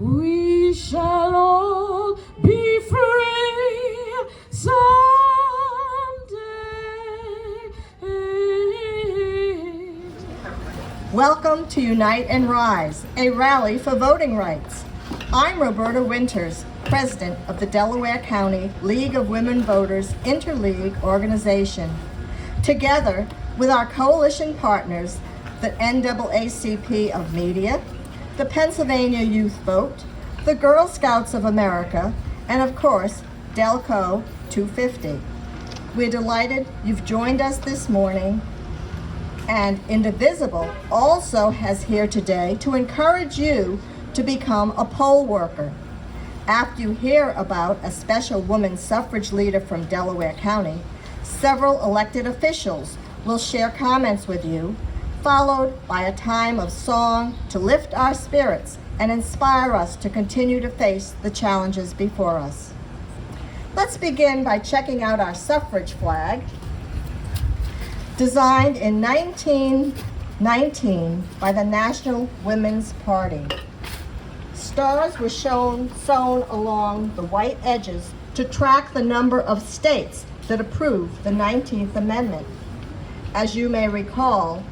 we shall all be free someday. Welcome to Unite and Rise, a rally for voting rights. I'm Roberta Winters, president of the Delaware County League of Women Voters Interleague organization. Together with our coalition partners, the NAACP of Media, the Pennsylvania Youth Vote, the Girl Scouts of America, and of course, Delco 250. We're delighted you've joined us this morning, and Indivisible also has here today to encourage you to become a poll worker. After you hear about a special woman suffrage leader from Delaware County, several elected officials will share comments with you, followed by a time of song to lift our spirits and inspire us to continue to face the challenges before us. Let's begin by checking out our suffrage flag. Designed in 1919 by the National Women's Party. Stars were sewn along the white edges to track the number of states that approved the 19th Amendment. As you may recall,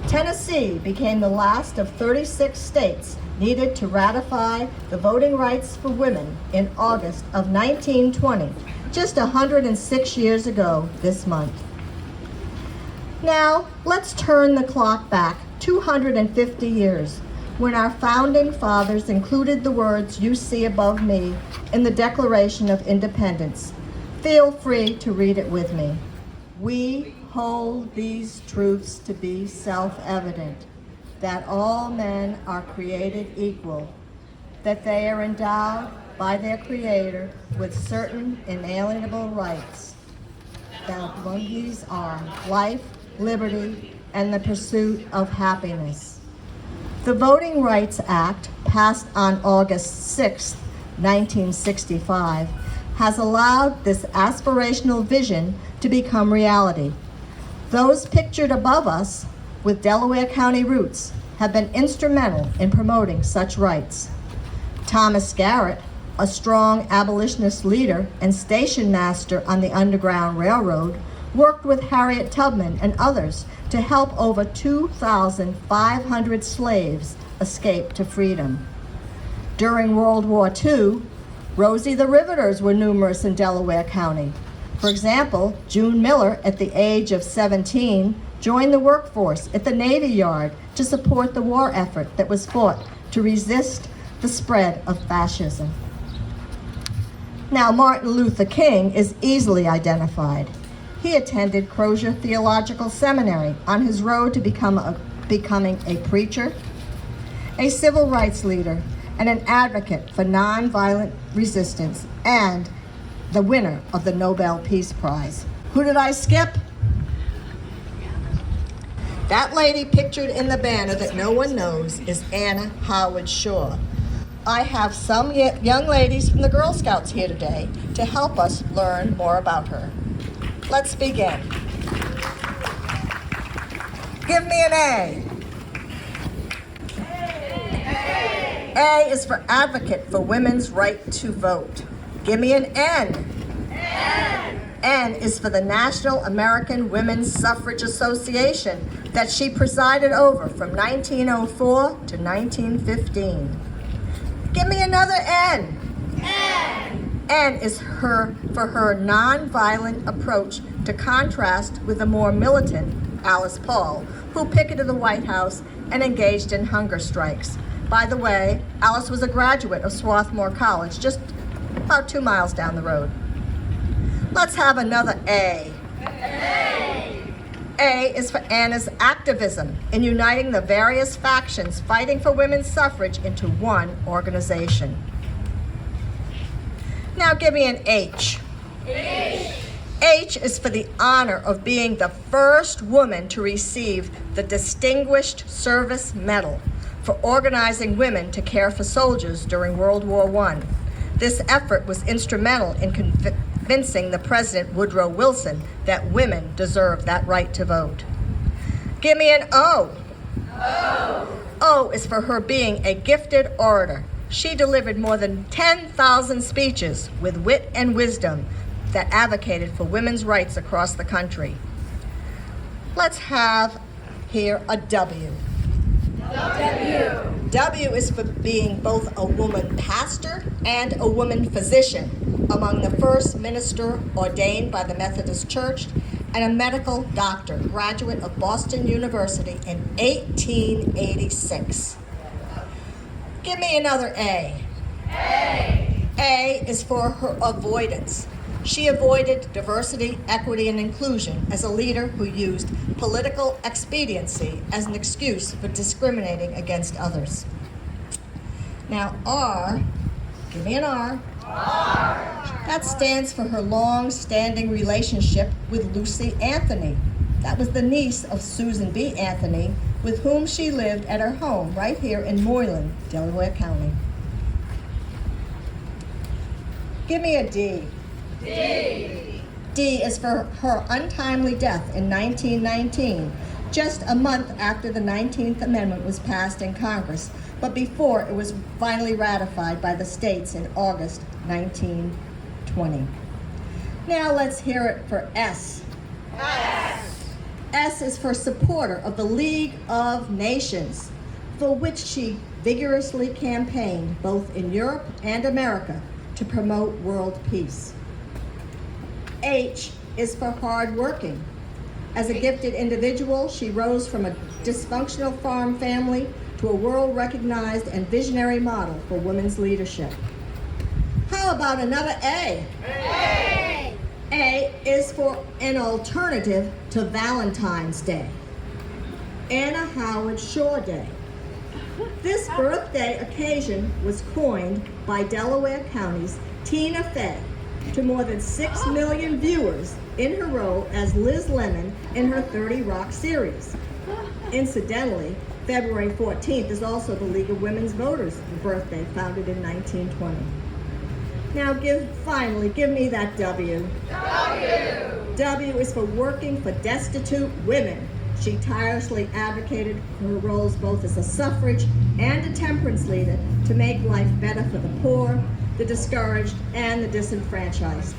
Tennessee became the last of 36 states needed to ratify the voting rights for women in August of 1920, just 106 years ago this month. Now, let's turn the clock back 250 years, when our founding fathers included the words you see above me in the Declaration of Independence. Feel free to read it with me. We hold these truths to be self-evident, that all men are created equal, that they are endowed by their Creator with certain inalienable rights, that among these are life, liberty, and the pursuit of happiness. The Voting Rights Act, passed on August 6, 1965, has allowed this aspirational vision to become reality. Those pictured above us with Delaware County roots have been instrumental in promoting such rights. Thomas Garrett, a strong abolitionist leader and station master on the Underground Railroad, worked with Harriet Tubman and others to help over 2,500 slaves escape to freedom. During World War II, Rosie the Riveters were numerous in Delaware County. For example, June Miller, at the age of 17, joined the workforce at the Navy Yard to support the war effort that was fought to resist the spread of fascism. Now, Martin Luther King is easily identified. He attended Krueger Theological Seminary on his road to becoming a preacher, a civil rights leader, and an advocate for nonviolent resistance, and the winner of the Nobel Peace Prize. Who did I skip? That lady pictured in the banner that no one knows is Anna Howard Shaw. I have some young ladies from the Girl Scouts here today to help us learn more about her. Let's begin. Give me an A. A is for advocate for women's right to vote. Give me an N. N is for the National American Women's Suffrage Association that she presided over from 1904 to 1915. Give me another N. N is for her nonviolent approach, to contrast with the more militant Alice Paul, who picketed the White House and engaged in hunger strikes. By the way, Alice was a graduate of Swarthmore College, just about 2 miles down the road. Let's have another A. A is for Anna's activism in uniting the various factions fighting for women's suffrage into one organization. Now give me an H. H is for the honor of being the first woman to receive the Distinguished Service Medal for organizing women to care for soldiers during World War I. This effort was instrumental in convincing the President Woodrow Wilson that women deserve that right to vote. Give me an O. O is for her being a gifted orator. She delivered more than 10,000 speeches with wit and wisdom that advocated for women's rights across the country. Let's have here a W. W. W is for being both a woman pastor and a woman physician, among the first minister ordained by the Methodist Church, and a medical doctor, graduate of Boston University in 1886. Give me another A. A. A is for her avoidance. She avoided diversity, equity, and inclusion as a leader who used political expediency as an excuse for discriminating against others. Now, R, give me an R. R. That stands for her long-standing relationship with Lucy Anthony. That was the niece of Susan B. Anthony, with whom she lived at her home right here in Moreland, Delaware County. Give me a D. D. D is for her untimely death in 1919, just a month after the 19th Amendment was passed in Congress, but before it was finally ratified by the states in August 1920. Now let's hear it for S. S. S is for supporter of the League of Nations, for which she vigorously campaigned both in Europe and America to promote world peace. H is for hardworking. As a gifted individual, she rose from a dysfunctional farm family to a world-recognized and visionary model for women's leadership. How about another A? A. A is for an alternative to Valentine's Day. Anna Howard Shaw Day. This birthday occasion was coined by Delaware County's Tina Fey to more than 6 million viewers in her role as Liz Lemon in her 30 Rock series. Incidentally, February 14th is also the League of Women's Voters' birthday, founded in 1920. Now finally, give me that W. W. W is for working for destitute women. She tirelessly advocated for her roles both as a suffrage and a temperance leader to make life better for the poor, the discouraged, and the disenfranchised.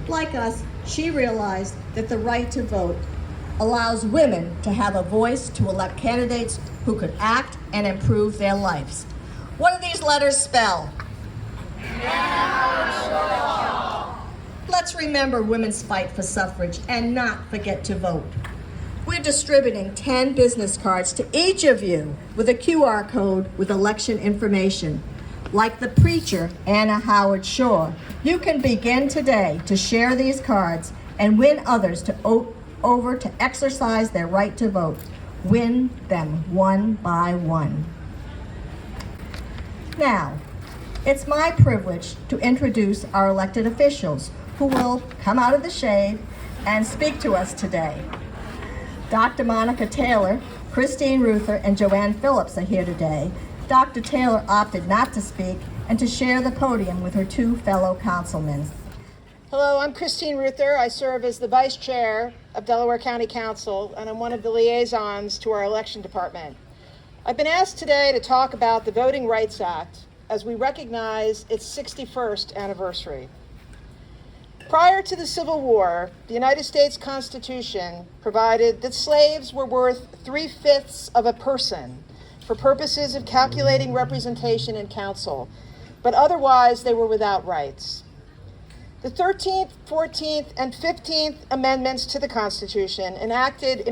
Like us, she realized that the right to vote allows women to have a voice to elect candidates who could act and improve their lives. What do these letters spell? Let's remember women's fight for suffrage and not forget to vote. We're distributing 10 business cards to each of you with a QR code with election information. Like the preacher, Anna Howard Shaw, you can begin today to share these cards and win others over to exercise their right to vote. Win them one by one. Now, it's my privilege to introduce our elected officials who will come out of the shade and speak to us today. Dr. Monica Taylor, Christine Reuther, and Joanne Phillips are here today. Dr. Taylor opted not to speak and to share the podium with her two fellow councilmen. Hello, I'm Christine Reuther. I serve as the Vice Chair of Delaware County Council, and I'm one of the liaisons to our election department. I've been asked today to talk about the Voting Rights Act as we recognize its 61st anniversary. Prior to the Civil War, the United States Constitution provided that slaves were worth 3/5 of a person for purposes of calculating representation in council, but otherwise they were without rights. The 13th, 14th, and 15th Amendments to the Constitution, enacted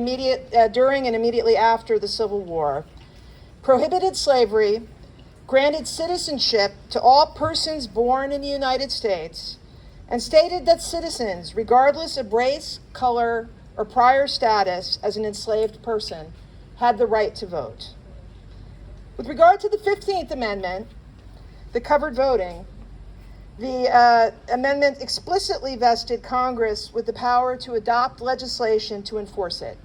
during and immediately after the Civil War, prohibited slavery, granted citizenship to all persons born in the United States, and stated that citizens, regardless of race, color, or prior status as an enslaved person, had the right to vote. With regard to the 15th Amendment, that covered voting, the amendment explicitly vested Congress with the power to adopt legislation to enforce it.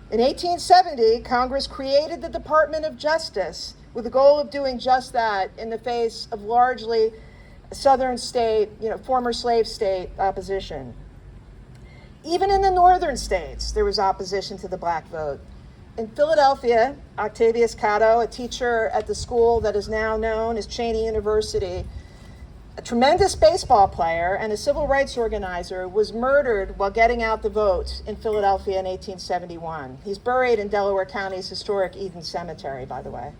In 1870, Congress created the Department of Justice with the goal of doing just that in the face of largely southern state, former slave state opposition. Even in the northern states, there was opposition to the black vote. In Philadelphia, Octavius Catto, a teacher at the school that is now known as Cheney University, a tremendous baseball player and a civil rights organizer, was murdered while getting out the vote in Philadelphia in 1871. He's buried in Delaware County's historic Eden Cemetery, by the way.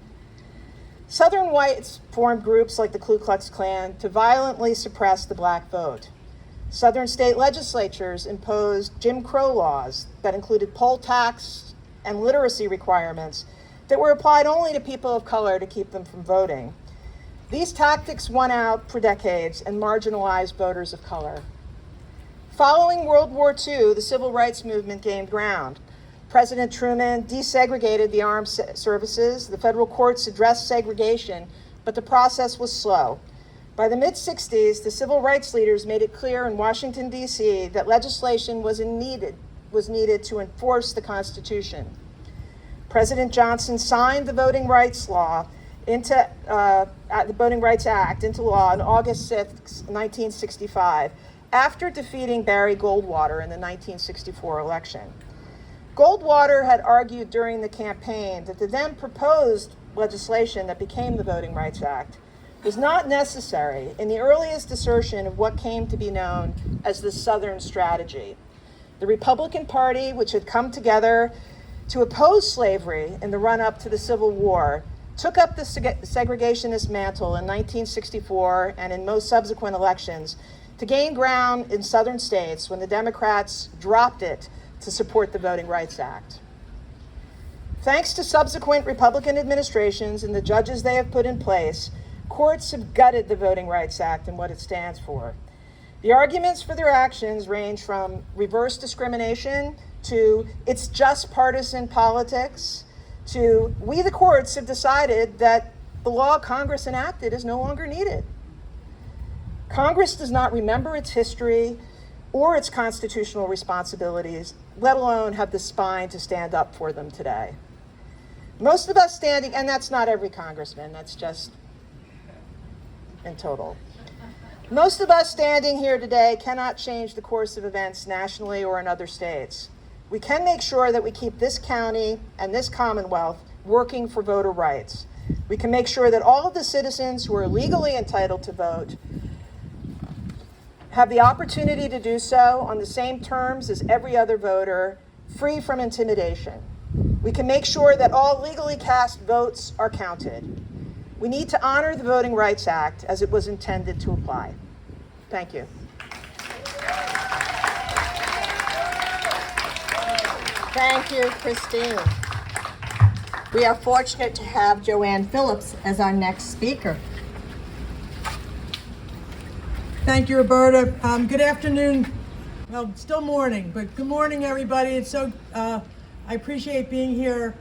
Southern whites formed groups like the Ku Klux Klan to violently suppress the black vote. Southern state legislatures imposed Jim Crow laws that included poll tax and literacy requirements that were applied only to people of color to keep them from voting. These tactics won out for decades and marginalized voters of color. Following World War II, the civil rights movement gained ground. President Truman desegregated the armed services. The federal courts addressed segregation, but the process was slow. By the mid-60s, the civil rights leaders made it clear in Washington, D.C. that legislation was needed to enforce the Constitution. President Johnson signed the Voting Rights Act into law on August 6, 1965, after defeating Barry Goldwater in the 1964 election. Goldwater had argued during the campaign that the then proposed legislation that became the Voting Rights Act was not necessary in the earliest assertion of what came to be known as the Southern Strategy. The Republican Party, which had come together to oppose slavery in the run-up to the Civil War, took up the segregationist mantle in 1964 and in most subsequent elections to gain ground in southern states when the Democrats dropped it to support the Voting Rights Act. Thanks to subsequent Republican administrations and the judges they have put in place, courts have gutted the Voting Rights Act and what it stands for. The arguments for their actions range from reverse discrimination to it's just partisan politics to we the courts have decided that the law Congress enacted is no longer needed. Congress does not remember its history or its constitutional responsibilities, let alone have the spine to stand up for them today. Most of us standing, and that's not every congressman, that's just in total. Most of us standing here today cannot change the course of events nationally or in other states. We can make sure that we keep this county and this Commonwealth working for voter rights. We can make sure that all of the citizens who are legally entitled to vote have the opportunity to do so on the same terms as every other voter, free from intimidation. We can make sure that all legally cast votes are counted. We need to honor the Voting Rights Act as it was intended to apply. Thank you. Thank you, Christine. We are fortunate to have Joanne Phillips as our next speaker. Thank you, Roberta. Good afternoon. Well, still morning, but good morning, everybody. It's so, I appreciate being here.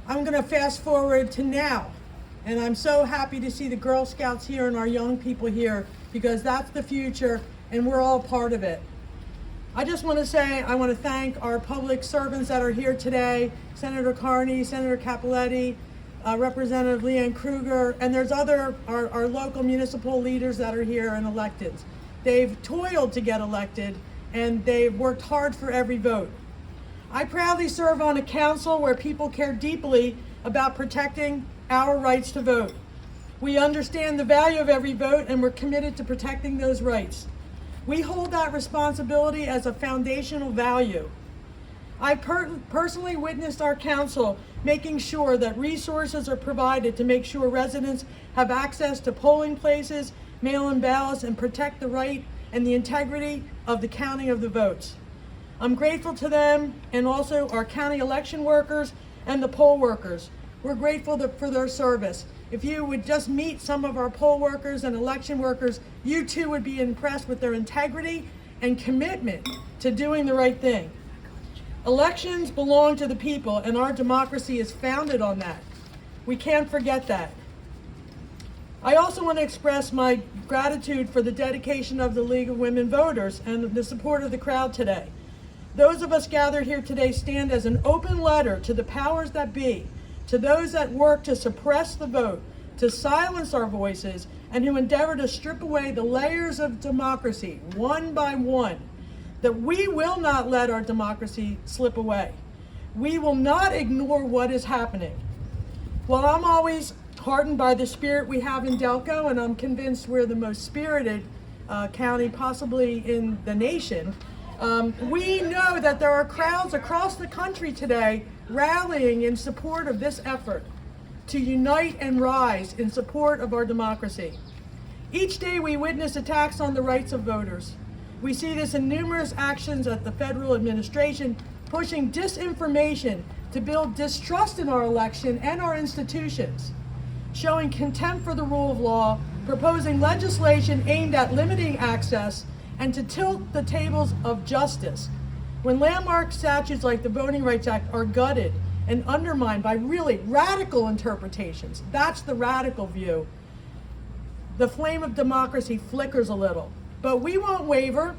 I'm going to fast forward to now, and I'm so happy to see the Girl Scouts here and our young people here because that's the future, and we're all part of it. I just want to say I want to thank our public servants that are here today, Senator Kearney, Senator Cappelletti, Representative Leanne Krueger, and there's other, our local municipal leaders that are here and electeds. They've toiled to get elected, and they've worked hard for every vote. I proudly serve on a council where people care deeply about protecting our rights to vote. We understand the value of every vote, and we're committed to protecting those rights. We hold that responsibility as a foundational value. I personally witnessed our council making sure that resources are provided to make sure residents have access to polling places, mail-in ballots, and protect the right and the integrity of the counting of the votes. I'm grateful to them and also our county election workers and the poll workers. We're grateful for their service. If you would just meet some of our poll workers and election workers, you too would be impressed with their integrity and commitment to doing the right thing. Elections belong to the people, and our democracy is founded on that. We can't forget that. I also want to express my gratitude for the dedication of the League of Women Voters and the support of the crowd today. Those of us gathered here today stand as an open letter to the powers that be, to those that work to suppress the vote, to silence our voices, and who endeavor to strip away the layers of democracy one by one, that we will not let our democracy slip away. We will not ignore what is happening. While I'm always heartened by the spirit we have in Delco, and I'm convinced we're the most spirited county possibly in the nation, we know that there are crowds across the country today rallying in support of this effort to unite and rise in support of our democracy. Each day we witness attacks on the rights of voters. We see this in numerous actions at the federal administration, pushing disinformation to build distrust in our election and our institutions, showing contempt for the rule of law, proposing legislation aimed at limiting access, and to tilt the tables of justice. When landmark statutes like the Voting Rights Act are gutted and undermined by really radical interpretations, that's the radical view, the flame of democracy flickers a little. But we won't waver.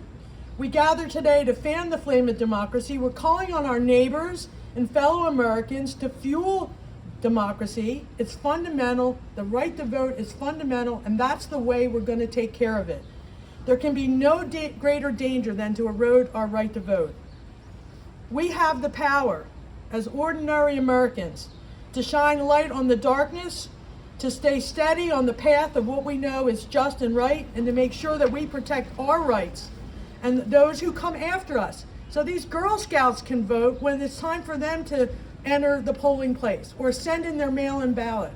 We gather today to fan the flame of democracy. We're calling on our neighbors and fellow Americans to fuel democracy. It's fundamental. The right to vote is fundamental, and that's the way we're going to take care of it. There can be no greater danger than to erode our right to vote. We have the power, as ordinary Americans, to shine light on the darkness, to stay steady on the path of what we know is just and right, and to make sure that we protect our rights and those who come after us. So these Girl Scouts can vote when it's time for them to enter the polling place or send in their mail-in ballot.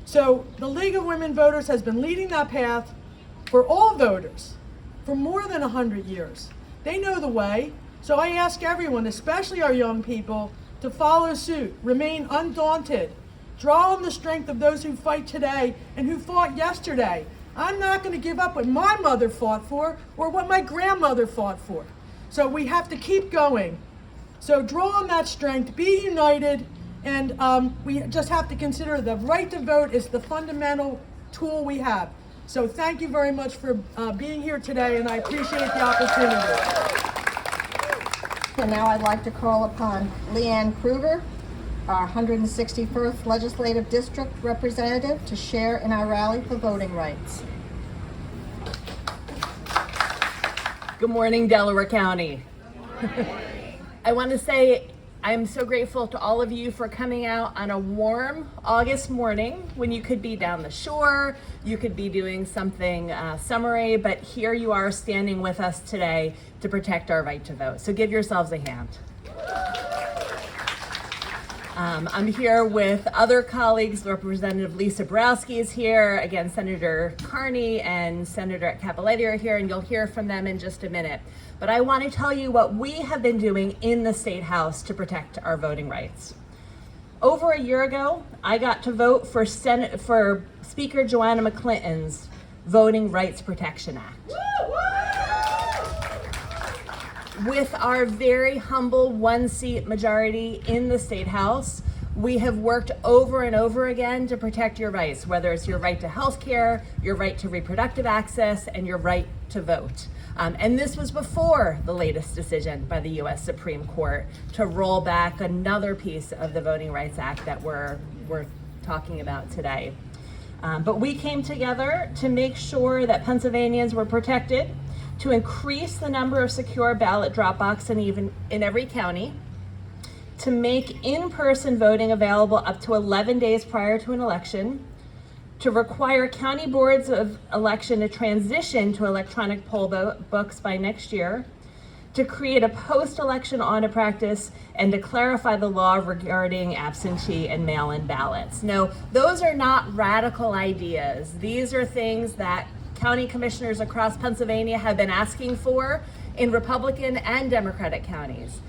So the League of Women Voters has been leading that path for all voters for more than 100 years. They know the way. So I ask everyone, especially our young people, to follow suit, remain undaunted, draw on the strength of those who fight today and who fought yesterday. I'm not going to give up what my mother fought for or what my grandmother fought for. So we have to keep going. So draw on that strength, be united, and we just have to consider the right to vote is the fundamental tool we have. So thank you very much for being here today, and I appreciate the opportunity. And now I'd like to call upon Leanne Krueger, our 161st Legislative District Representative, to share in our rally for voting rights. Good morning, Delaware County. I want to say I'm so grateful to all of you for coming out on a warm August morning when you could be down the shore, you could be doing something summery, but here you are standing with us today to protect our right to vote. So give yourselves a hand. I'm here with other colleagues. Representative Lisa Borowski is here. Again, Senator Kearney and Senator Cappelletti are here, and you'll hear from them in just a minute. But I want to tell you what we have been doing in the State House to protect our voting rights. Over a year ago, I got to vote for Speaker Joanne McClinton's Voting Rights Protection Act. With our very humble one-seat majority in the State House, we have worked over and over again to protect your rights, whether it's your right to health care, your right to reproductive access, and your right to vote. And this was before the latest decision by the U.S. Supreme Court to roll back another piece of the Voting Rights Act that we're talking about today. But we came together to make sure that Pennsylvanians were protected, to increase the number of secure ballot drop boxes in every county, to make in-person voting available up to 11 days prior to an election, to require county boards of election to transition to electronic poll books by next year, to create a post-election audit practice, and to clarify the law regarding absentee and mail-in ballots. No, those are not radical ideas. These are things that county commissioners across Pennsylvania have been asking for in Republican and Democratic counties.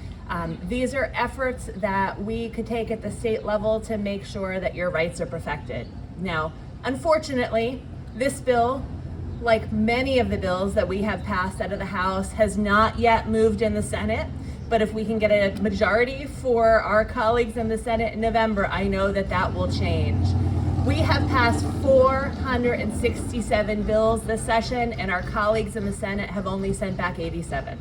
These are efforts that we could take at the state level to make sure that your rights are perfected. Now, unfortunately, this bill, like many of the bills that we have passed out of the House, has not yet moved in the Senate. But if we can get a majority for our colleagues in the Senate in November, I know that that will change. We have passed 467 bills this session, and our colleagues in the Senate have only sent back 87.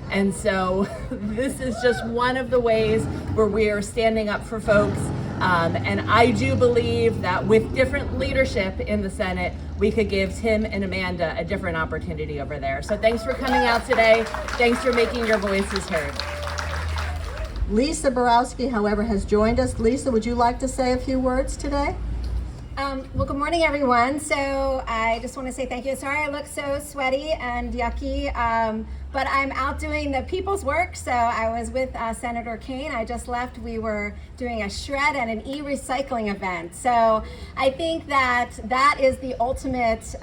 And so this is just one of the ways where we are standing up for folks. And I do believe that with different leadership in the Senate, we could give Tim and Amanda a different opportunity over there. So thanks for coming out today. Thanks for making your voices heard. Lisa Borowski, however, has joined us. Lisa, would you like to say a few words today? Well, good morning, everyone. So I just want to say thank you. Sorry I look so sweaty and yucky, but I'm out doing the people's work. So I was with Senator Kane. I just left. We were doing a shred and an e-recycling event. So I think that that is the ultimate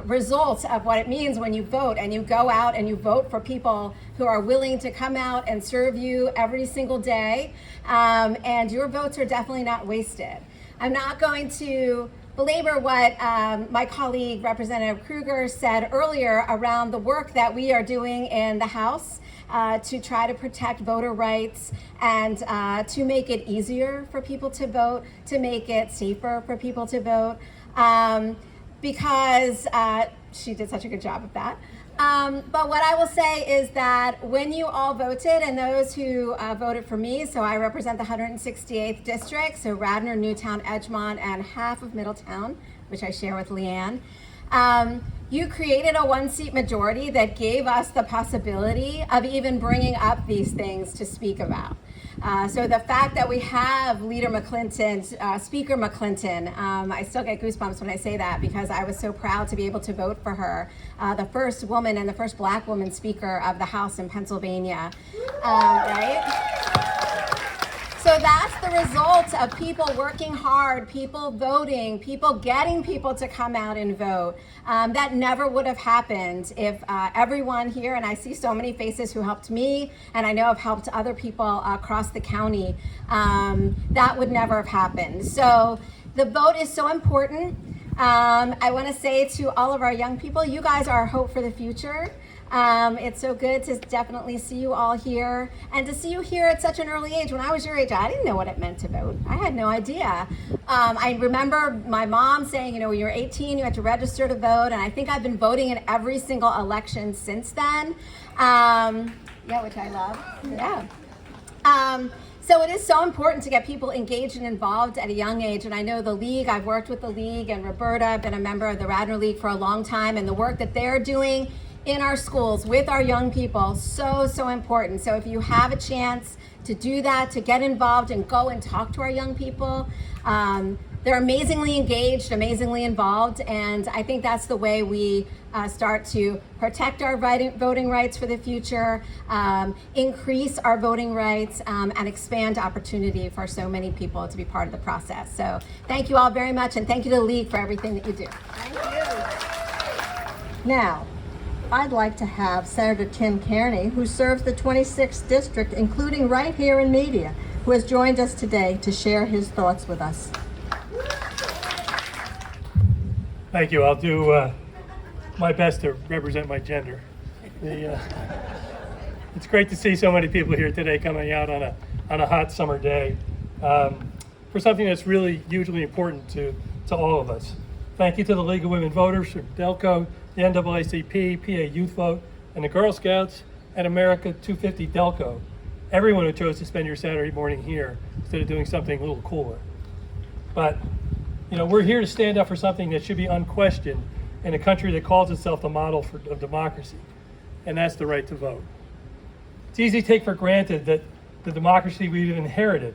result of what it means when you vote and you go out and you vote for people who are willing to come out and serve you every single day. And your votes are definitely not wasted. I'm not going to belabor what my colleague, Representative Krueger, said earlier around the work that we are doing in the House to try to protect voter rights and to make it easier for people to vote, to make it safer for people to vote, because she did such a good job of that. But what I will say is that when you all voted, and those who voted for me, so I represent the 168th district, so Radnor, Newtown, Edgemont, and half of Middletown, which I share with Leanne. You created a one-seat majority that gave us the possibility of even bringing up these things to speak about. So the fact that we have Leader McClinton, Speaker McClinton, I still get goosebumps when I say that because I was so proud to be able to vote for her, the first woman and the first Black woman Speaker of the House in Pennsylvania, right? So that's the result of people working hard, people voting, people getting people to come out and vote. That never would have happened if everyone here, and I see so many faces who helped me, and I know have helped other people across the county, that would never have happened. So the vote is so important. I want to say to all of our young people, you guys are our hope for the future. It's so good to definitely see you all here and to see you here at such an early age. When I was your age, I didn't know what it meant to vote. I had no idea. I remember my mom saying, you know, when you're 18, you had to register to vote. And I think I've been voting in every single election since then. Yeah, which I love. Yeah. So it is so important to get people engaged and involved at a young age. And I know the League, I've worked with the League and Roberta, I've been a member of the Radnor League for a long time, and the work that they're doing in our schools with our young people, so important. So if you have a chance to do that, to get involved and go and talk to our young people, they're amazingly engaged, amazingly involved, and I think that's the way we start to protect our voting rights for the future, increase our voting rights, and expand opportunity for so many people to be part of the process. So thank you all very much, and thank you to the League for everything that you do. Thank you. Now, I'd like to have Senator Tim Kearney, who serves the 26th district, including right here in Media, who has joined us today to share his thoughts with us. Thank you. I'll do my best to represent my gender. It's great to see so many people here today coming out on a hot summer day for something that's really hugely important to all of us. Thank you to the League of Women Voters, Delco, the NAACP, PA Youth Vote, and the Girl Scouts, and America 250 Delco. Everyone who chose to spend your Saturday morning here instead of doing something a little cooler. But, you know, we're here to stand up for something that should be unquestioned in a country that calls itself the model of democracy, and that's the right to vote. It's easy to take for granted that the democracy we've inherited,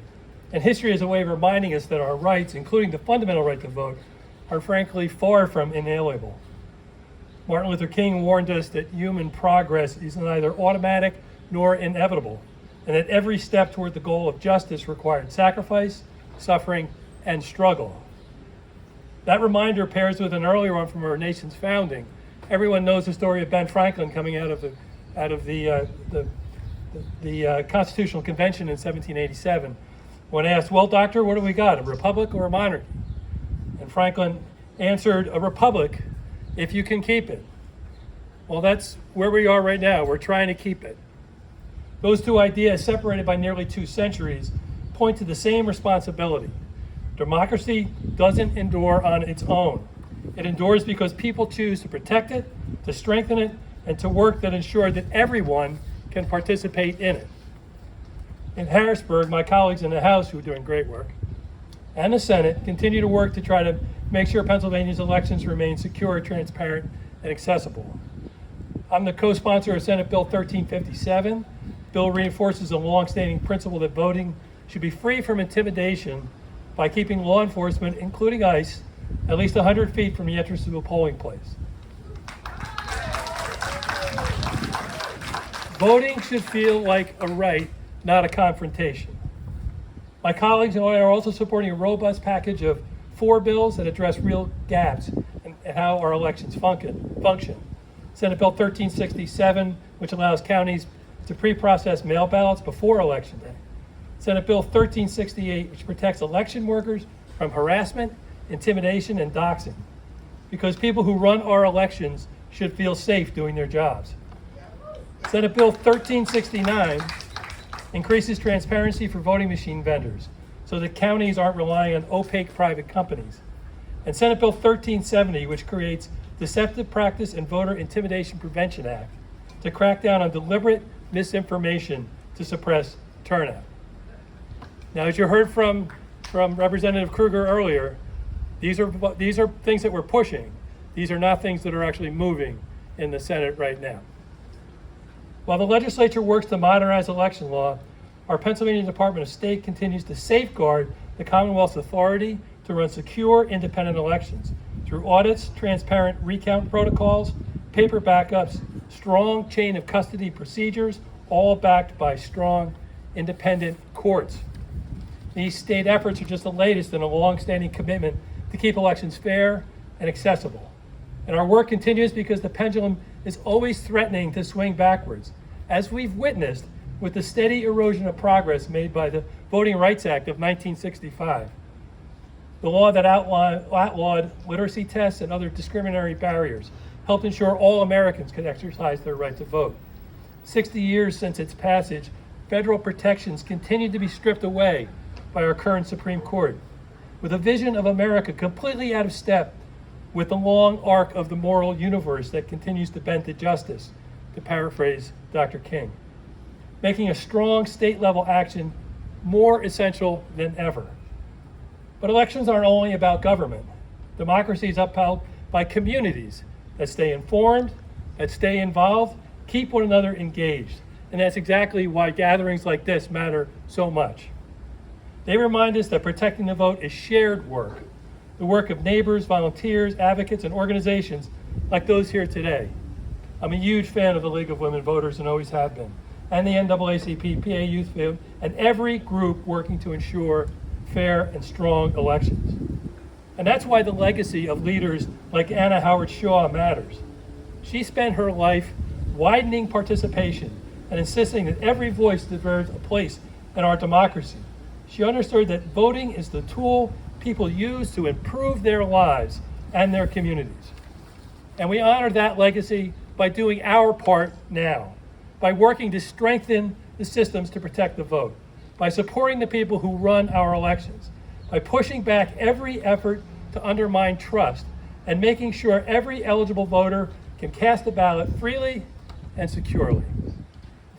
and history is a way of reminding us that our rights, including the fundamental right to vote, are frankly far from inalienable. Martin Luther King warned us that human progress is neither automatic nor inevitable, and that every step toward the goal of justice required sacrifice, suffering, and struggle. That reminder pairs with an earlier one from our nation's founding. Everyone knows the story of Ben Franklin coming out of the Constitutional Convention in 1787, when asked, "Well, doctor, what do we got, a republic or a monarchy?" And Franklin answered, "A republic, if you can keep it." Well, that's where we are right now. We're trying to keep it. Those two ideas, separated by nearly 2 centuries, point to the same responsibility. Democracy doesn't endure on its own. It endures because people choose to protect it, to strengthen it, and to work that ensure that everyone can participate in it. In Harrisburg, my colleagues in the House, who are doing great work, and the Senate, continue to work to try to make sure Pennsylvania's elections remain secure, transparent, and accessible. I'm the co-sponsor of Senate Bill 1357, bill reinforces a long-standing principle that voting should be free from intimidation by keeping law enforcement, including ICE, at least 100 feet from the entrance to a polling place. Voting should feel like a right, not a confrontation. My colleagues and I are also supporting a robust package of 4 bills that address real gaps in how our elections function. Senate Bill 1367, which allows counties to pre-process mail ballots before Election Day. Senate Bill 1368, which protects election workers from harassment, intimidation, and doxing, because people who run our elections should feel safe doing their jobs. Senate Bill 1369 increases transparency for voting machine vendors so that counties aren't relying on opaque private companies. And Senate Bill 1370, which creates Deceptive Practice and Voter Intimidation Prevention Act to crack down on deliberate misinformation to suppress turnout. Now, as you heard from Representative Krueger earlier, these are things that we're pushing. These are not things that are actually moving in the Senate right now. While the legislature works to modernize election law, our Pennsylvania Department of State continues to safeguard the Commonwealth's authority to run secure, independent elections through audits, transparent recount protocols, paper backups, strong chain of custody procedures, all backed by strong, independent courts. These state efforts are just the latest in a long-standing commitment to keep elections fair and accessible. And our work continues because the pendulum is always threatening to swing backwards, as we've witnessed with the steady erosion of progress made by the Voting Rights Act of 1965. The law that outlawed literacy tests and other discriminatory barriers helped ensure all Americans could exercise their right to vote. 60 years since its passage, federal protections continue to be stripped away by our current Supreme Court, with a vision of America completely out of step with the long arc of the moral universe that continues to bend to justice, to paraphrase Dr. King, making a strong state-level action more essential than ever. But elections aren't only about government. Democracy is upheld by communities that stay informed, that stay involved, keep one another engaged. And that's exactly why gatherings like this matter so much. They remind us that protecting the vote is shared work, the work of neighbors, volunteers, advocates, and organizations like those here today. I'm a huge fan of the League of Women Voters and always have been, and the NAACP, PA Youth Field, and every group working to ensure fair and strong elections. And that's why the legacy of leaders like Anna Howard Shaw matters. She spent her life widening participation and insisting that every voice deserves a place in our democracy. She understood that voting is the tool people use to improve their lives and their communities. And we honor that legacy by doing our part now, by working to strengthen the systems to protect the vote, by supporting the people who run our elections, by pushing back every effort to undermine trust, and making sure every eligible voter can cast a ballot freely and securely.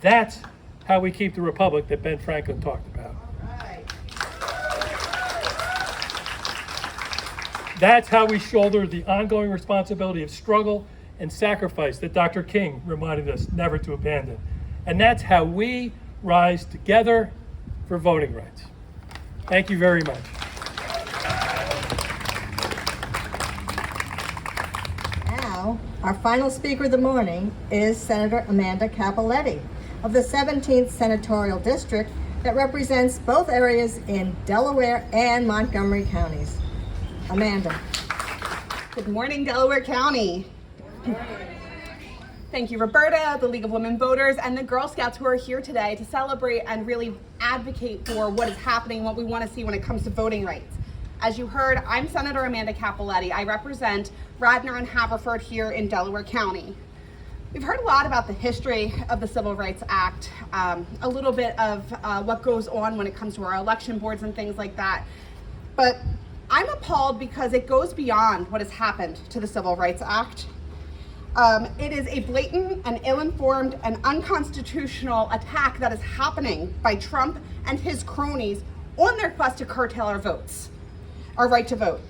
That's how we keep the republic that Ben Franklin talked about. That's how we shoulder the ongoing responsibility of struggle and sacrifice that Dr. King reminded us never to abandon. And that's how we rise together for voting rights. Thank you very much. Now, our final speaker of the morning is Senator Amanda Cappelletti of the 17th Senatorial District that represents both areas in Delaware and Montgomery counties. Amanda. Good morning, Delaware County. Thank you, Roberta, the League of Women Voters, and the Girl Scouts who are here today to celebrate and really advocate for what is happening, what we want to see when it comes to voting rights. As you heard, I'm Senator Amanda Cappelletti. I represent Radnor and Haverford here in Delaware County. We've heard a lot about the history of the Civil Rights Act, a little bit of what goes on when it comes to our election boards and things like that. But I'm appalled because it goes beyond what has happened to the Civil Rights Act. It is a blatant and ill-informed and unconstitutional attack that is happening by Trump and his cronies on their quest to curtail our votes, our right to vote.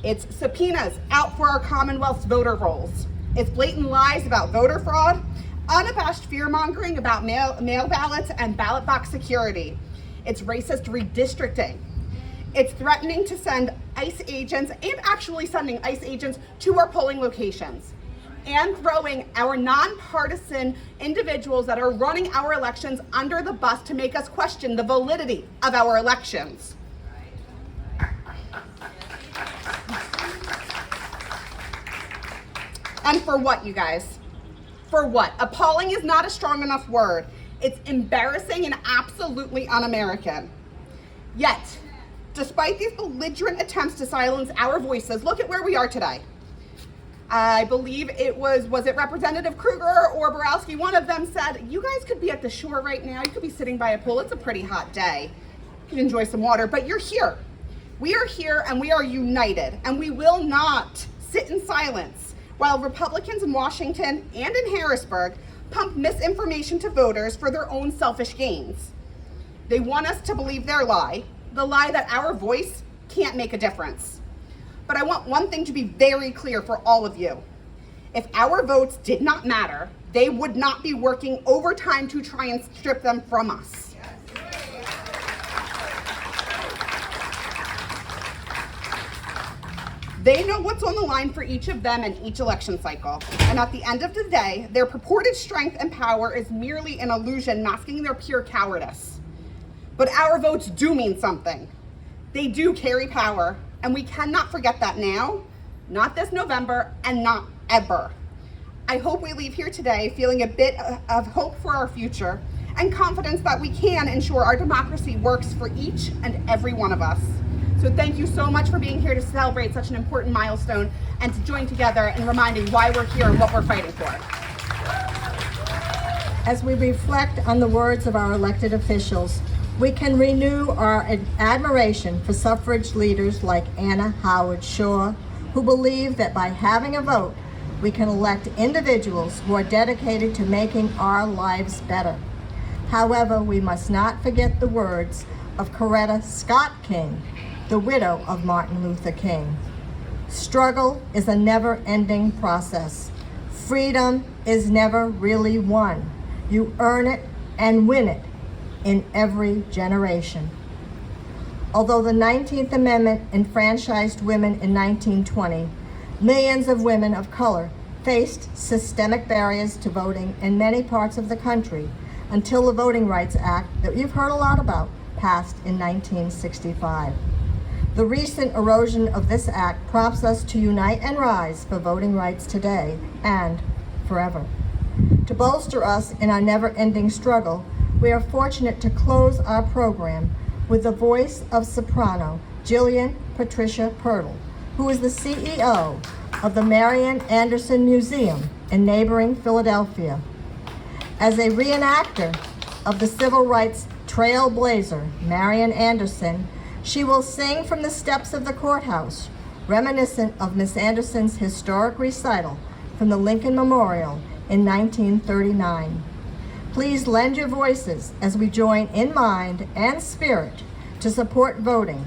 It's subpoenas out for our Commonwealth's voter rolls. It's blatant lies about voter fraud unabashed fear-mongering about mail ballots and ballot box security. It's racist redistricting. It's threatening to send ICE agents, and actually sending ICE agents to our polling locations, and throwing our nonpartisan individuals that are running our elections under the bus to make us question the validity of our elections. And for what, you guys? For what? Appalling is not a strong enough word. It's embarrassing and absolutely un-American. Yet, despite these belligerent attempts to silence our voices, look at where we are today. I believe it was it Representative Krueger or Borowski? One of them said, you guys could be at the shore right now. You could be sitting by a pool. It's a pretty hot day. You can enjoy some water, but you're here. We are here and we are united, and we will not sit in silence while Republicans in Washington and in Harrisburg pump misinformation to voters for their own selfish gains. They want us to believe their lie, the lie that our voice can't make a difference. But I want one thing to be very clear for all of you. If our votes did not matter, they would not be working overtime to try and strip them from us. They know what's on the line for each of them in each election cycle. And at the end of the day, their purported strength and power is merely an illusion masking their pure cowardice. But our votes do mean something. They do carry power, and we cannot forget that now, not this November, and not ever. I hope we leave here today feeling a bit of hope for our future and confidence that we can ensure our democracy works for each and every one of us. So thank you so much for being here to celebrate such an important milestone and to join together in reminding why we're here and what we're fighting for. As we reflect on the words of our elected officials, we can renew our admiration for suffrage leaders like Anna Howard Shaw, who believe that by having a vote, we can elect individuals who are dedicated to making our lives better. However, we must not forget the words of Coretta Scott King, the widow of Martin Luther King. Struggle is a never-ending process. Freedom is never really won. You earn it and win it in every generation. Although the 19th Amendment enfranchised women in 1920, millions of women of color faced systemic barriers to voting in many parts of the country until the Voting Rights Act, that you've heard a lot about, passed in 1965. The recent erosion of this act prompts us to unite and rise for voting rights today and forever. To bolster us in our never-ending struggle, we are fortunate to close our program with the voice of soprano Jillian Patricia Pirtle, who is the CEO of the Marian Anderson Museum in neighboring Philadelphia. As a reenactor of the civil rights trailblazer Marian Anderson, she will sing from the steps of the courthouse, reminiscent of Miss Anderson's historic recital from the Lincoln Memorial in 1939. Please lend your voices as we join in mind and spirit to support voting,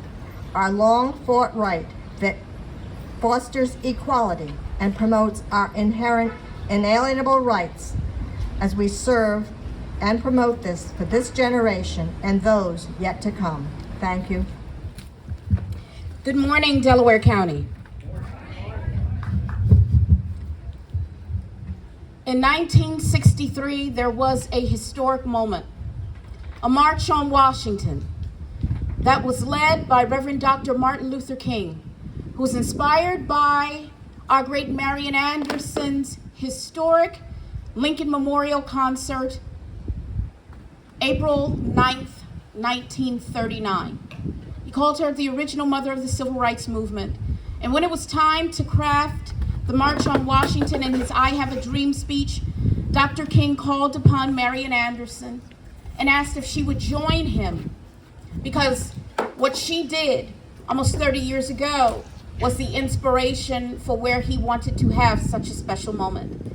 our long-fought right that fosters equality and promotes our inherent inalienable rights as we serve and promote this for this generation and those yet to come. Thank you. Good morning, Delaware County. In 1963, there was a historic moment, a march on Washington that was led by Reverend Dr. Martin Luther King, who was inspired by our great Marian Anderson's historic Lincoln Memorial Concert, April 9th, 1939. He called her the original mother of the civil rights movement. And when it was time to craft the March on Washington in his I Have a Dream speech, Dr. King called upon Marian Anderson and asked if she would join him, because what she did almost 30 years ago was the inspiration for where he wanted to have such a special moment.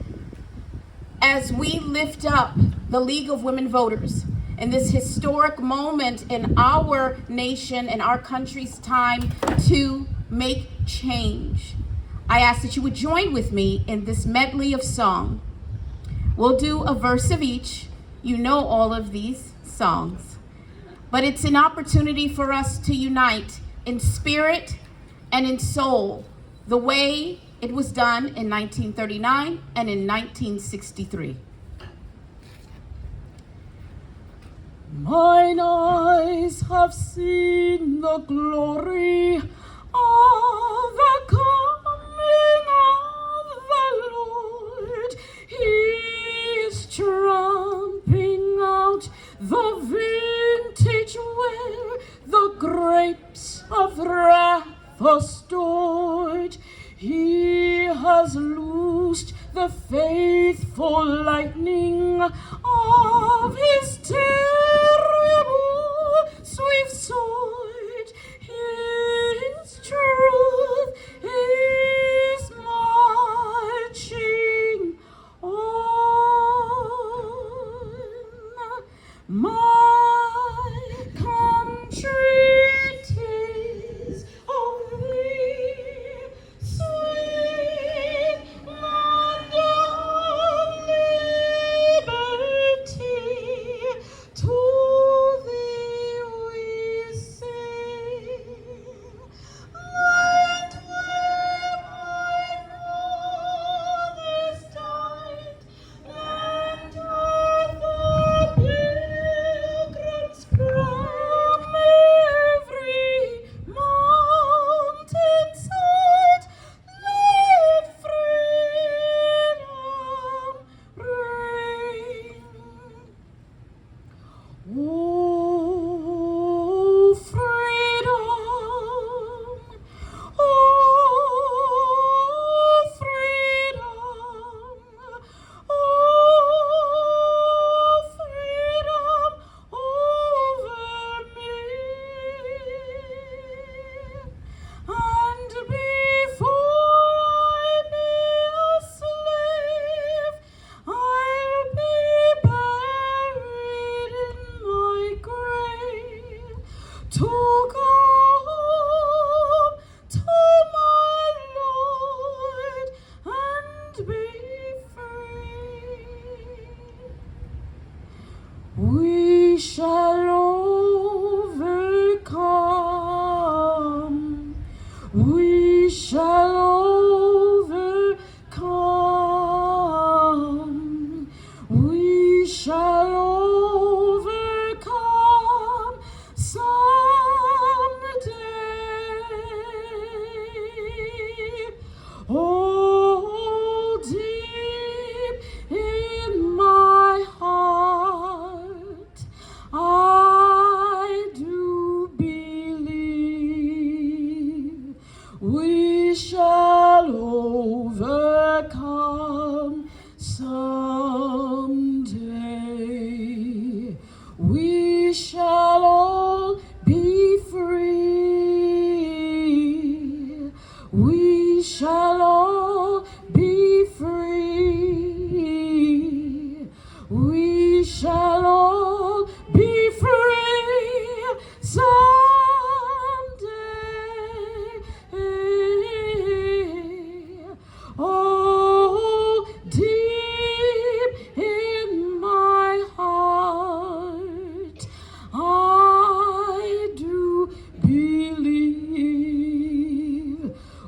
As we lift up the League of Women Voters in this historic moment in our nation and our country's time to make change, I ask that you would join with me in this medley of song. We'll do a verse of each. You know all of these songs. But it's an opportunity for us to unite in spirit and in soul, the way it was done in 1939 and in 1963. Mine eyes have seen the glory of the coming of the Lord. He's tramping out the vintage where the grapes of wrath are stored. He has loosed the faithful lightning of his terrible swift sword. His truth is marching on. My country, 'tis of thee, sweet land of liberty. To thee we sing, land where my fathers died, land of the pilgrims from every mountain side. Let freedom reign. Oh, freedom! Oh, freedom! Oh, freedom over me! And before I be a slave, I'll be buried in my grave to go home to my Lord and be free. We shall overcome. We shall overcome. We shall overcome someday. Oh, deep in my heart, I do believe we shall overcome someday. We shall all be free. We shall all be free. We shall all be free someday. Oh, deep in my heart, I do believe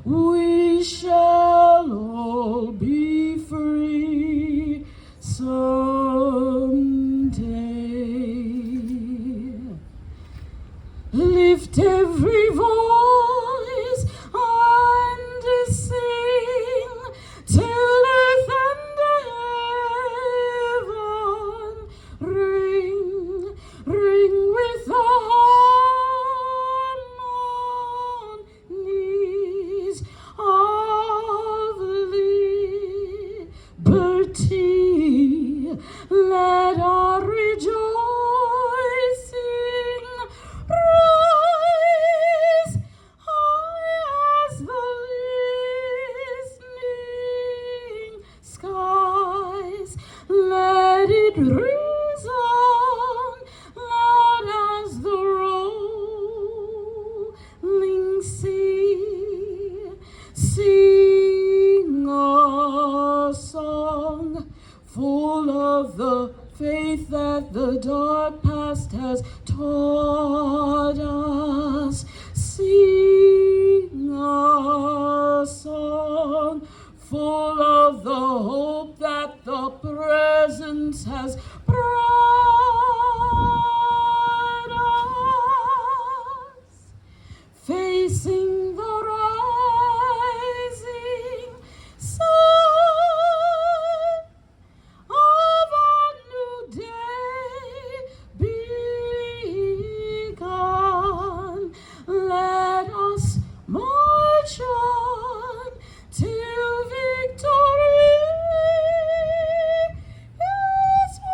we shall all be free someday. Lift every voice and sing till earth and heaven ring, ring with the harmonies of liberty. Let our rejoicing rise high as the listening skies. Let it resound loud as the rolling sea. Sing a song full of the faith that the dark past has taught us. Sing a song full of the hope that the present has brought us. Facing the rising sun of a new day begun, let us march on till victory is won.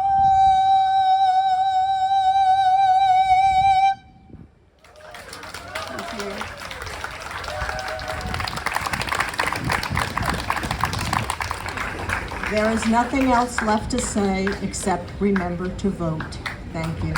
Thank you. There is nothing else left to say except remember to vote. Thank you.